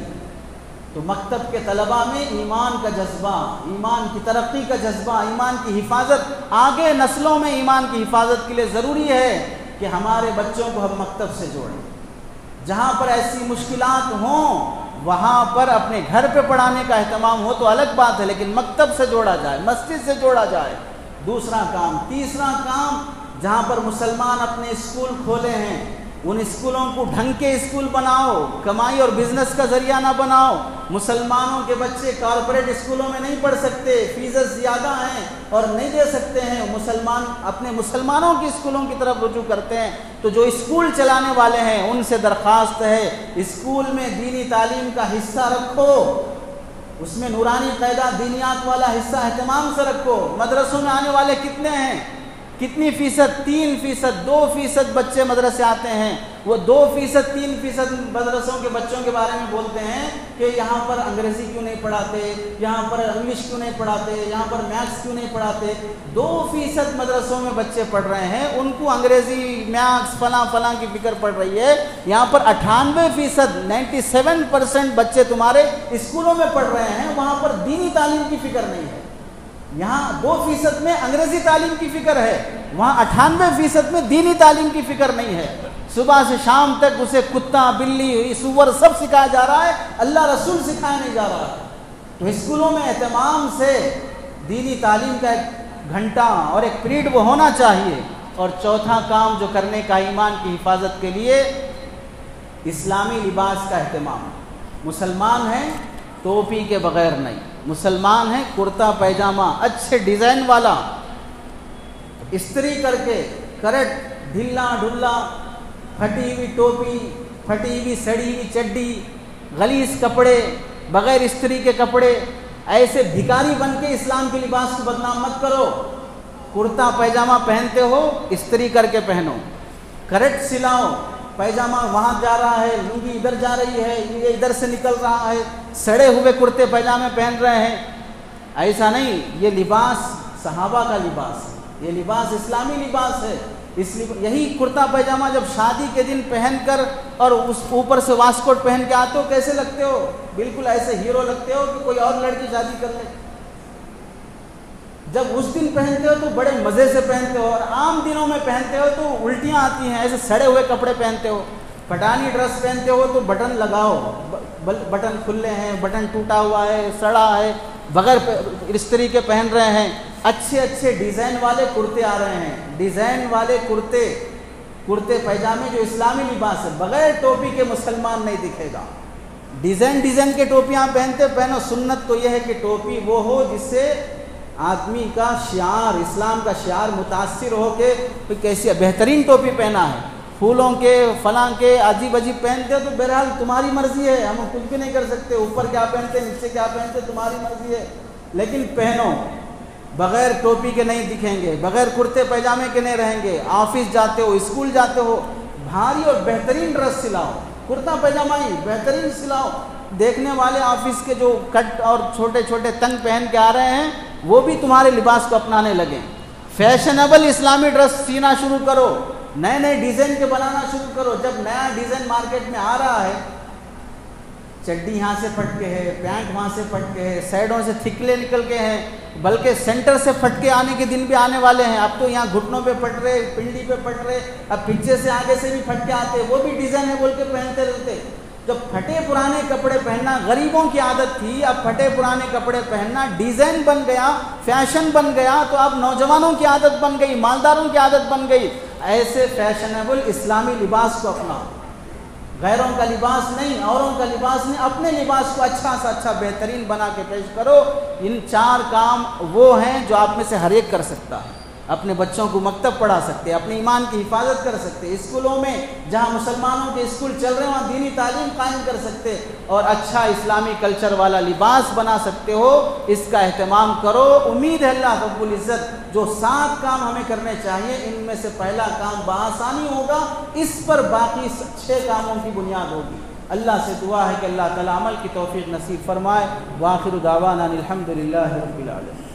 تو مکتب کے طلباء میں ایمان کا جذبہ، ایمان کی ترقی کا جذبہ، ایمان کی حفاظت، آگے نسلوں میں ایمان کی حفاظت کے لیے ضروری ہے کہ ہمارے بچوں کو ہم مکتب سے جوڑیں۔ جہاں پر ایسی مشکلات ہوں وہاں پر اپنے گھر پہ پڑھانے کا اہتمام ہو تو الگ بات ہے، لیکن مکتب سے جوڑا جائے، مسجد سے جوڑا جائے۔ دوسرا کام۔ تیسرا کام، جہاں پر مسلمان اپنے اسکول کھولے ہیں ان اسکولوں کو ڈھنگ کے اسکول بناؤ، کمائی اور بزنس کا ذریعہ نہ بناؤ۔ مسلمانوں کے بچے کارپوریٹ اسکولوں میں نہیں پڑھ سکتے، فیسز زیادہ ہیں اور نہیں دے سکتے ہیں، مسلمان اپنے مسلمانوں کی اسکولوں کی طرف رجوع کرتے ہیں۔ تو جو اسکول چلانے والے ہیں ان سے درخواست ہے اسکول میں دینی تعلیم کا حصہ رکھو، اس میں نورانی قاعدہ دینیات والا حصہ اہتمام سے رکھو۔ مدرسوں میں آنے والے کتنے ہیں؟ کتنی فیصد؟ 3%، 2% بچے مدرسے آتے ہیں۔ وہ 2%، 3% مدرسوں کے بچوں کے بارے میں بولتے ہیں کہ یہاں پر انگریزی کیوں نہیں پڑھاتے، یہاں پر انگلش کیوں نہیں پڑھاتے، یہاں پر میتھس کیوں نہیں پڑھاتے۔ 2% مدرسوں میں بچے پڑھ رہے ہیں، ان کو انگریزی، میتھس، فلاں فلاں کی فکر پڑ رہی ہے۔ یہاں پر 98%، 97% بچے تمہارے اسکولوں میں پڑھ رہے ہیں، وہاں پر دینی تعلیم کی فکر نہیں ہے۔ یہاں 2% میں انگریزی تعلیم کی فکر ہے، وہاں 98% میں دینی تعلیم کی فکر نہیں ہے۔ صبح سے شام تک اسے کتا، بلی، سور سب سکھایا جا رہا ہے، اللہ رسول سکھایا نہیں جا رہا۔ تو اسکولوں میں اہتمام سے دینی تعلیم کا ایک گھنٹہ اور ایک پیریڈ وہ ہونا چاہیے۔ اور چوتھا کام جو کرنے کا ایمان کی حفاظت کے لیے، اسلامی لباس کا اہتمام۔ مسلمان ہیں ٹوپی کے بغیر نہیں، مسلمان ہیں کرتا پیجامہ اچھے ڈیزائن والا استری کر کے، کریکٹ ڈھلا ڈھلا، پھٹی ہوئی ٹوپی، پھٹی ہوئی سڑی ہوئی چڈی، غلیظ کپڑے، بغیر استری کے کپڑے، ایسے بھکاری بن کے اسلام کے لباس کو بدنام مت کرو۔ کرتا پیجامہ پہنتے ہو استری کر کے پہنو، کریکٹ سلاؤ، پیجامہ وہاں جا رہا ہے، لنگی ادھر جا رہی ہے، یہ ادھر سے نکل رہا ہے، سڑے ہوئے کرتے پیجامے پہن رہے ہیں، ایسا نہیں۔ یہ لباس صحابہ کا لباس ہے، یہ لباس اسلامی لباس ہے۔ یہی کرتا پیجامہ جب شادی کے دن پہن کر اور اس اوپر سے واسکوٹ پہن کے آتے ہو کیسے لگتے ہو؟ بالکل ایسے ہیرو لگتے ہو کہ کوئی اور لڑکی شادی کر لے۔ جب اس دن پہنتے ہو تو بڑے مزے سے پہنتے ہو، اور عام دنوں میں پہنتے ہو تو الٹیاں آتی ہیں، ایسے سڑے ہوئے کپڑے پہنتے ہو۔ پٹھانی ڈریس پہنتے ہو تو بٹن لگاؤ، بٹن کھلے ہیں، بٹن ٹوٹا ہوا ہے، سڑا ہے، بغیر استری کے پہن رہے ہیں۔ اچھے اچھے ڈیزائن والے کرتے آ رہے ہیں، ڈیزائن والے کرتے پیجامے جو اسلامی لباس ہے، بغیر ٹوپی کے مسلمان نہیں دکھے گا۔ ڈیزائن کے ٹوپیاں پہنو۔ سنت تو یہ ہے کہ ٹوپی وہ ہو جس سے آدمی کا شعار، اسلام کا شعار متاثر ہو کے کیسی بہترین ٹوپی پہنا ہے، پھولوں کے فلاں کے عجیب عجیب پہنتے ہو تو بہرحال تمہاری مرضی ہے، ہم کچھ بھی نہیں کر سکتے، اوپر کیا پہنتے نیچے کیا پہنتے تمہاری مرضی ہے، لیکن پہنو۔ بغیر ٹوپی کے نہیں دکھیں گے، بغیر کرتے پیجامے کے نہیں رہیں گے۔ آفس جاتے ہو، اسکول جاتے ہو، بھاری اور بہترین ڈریس سلاؤ، کرتا پیجامہ ہی بہترین سلاؤ۔ دیکھنے والے آفس کے جو کٹ اور چھوٹے چھوٹے تنگ پہن کے آ رہے ہیں وہ بھی تمہارے لباس کو اپنانے لگیں۔ فیشنیبل اسلامی ڈریس سینا شروع کرو، نئے نئے ڈیزائن کے بنانا شروع کرو۔ جب نیا ڈیزائن مارکیٹ میں آ رہا ہے، چڈی یہاں سے پھٹ کے ہے، پینٹ وہاں سے پھٹ کے ہے، سائڈوں سے تھکلے نکل کے ہیں، بلکہ سینٹر سے پھٹ کے آنے کے دن بھی آنے والے ہیں۔ اب تو یہاں گھٹنوں پہ پھٹ رہے، پنڈی پہ پھٹ رہے، اب پیچھے سے آگے سے بھی پھٹ کے آتے، وہ بھی ڈیزائن ہے بول کے پہنتے رہتے۔ جب پھٹے پرانے کپڑے پہننا غریبوں کی عادت تھی، اب پھٹے پرانے کپڑے پہننا ڈیزائن بن گیا، فیشن بن گیا، تو اب نوجوانوں کی عادت بن گئی، مالداروں کی عادت بن گئی۔ ایسے فیشنیبل اسلامی لباس کو اپناؤ، غیروں کا لباس نہیں، اوروں کا لباس نہیں، اپنے لباس کو اچھا سا اچھا بہترین بنا کے پیش کرو۔ ان 4 کام وہ ہیں جو آپ میں سے ہر ایک کر سکتا ہے۔ اپنے بچوں کو مکتب پڑھا سکتے، اپنے ایمان کی حفاظت کر سکتے، اسکولوں میں جہاں مسلمانوں کے اسکول چل رہے ہیں وہاں دینی تعلیم قائم کر سکتے، اور اچھا اسلامی کلچر والا لباس بنا سکتے ہو۔ اس کا اہتمام کرو۔ امید ہے اللہ رب العزت جو 7 کام ہمیں کرنے چاہیے، ان میں سے پہلا کام بآسانی ہوگا، اس پر باقی 6 کاموں کی بنیاد ہوگی۔ اللہ سے دعا ہے کہ اللہ تعالی عمل کی توفیق نصیب فرمائے۔ وآخر دعوانا الحمد للہ رب العالمین۔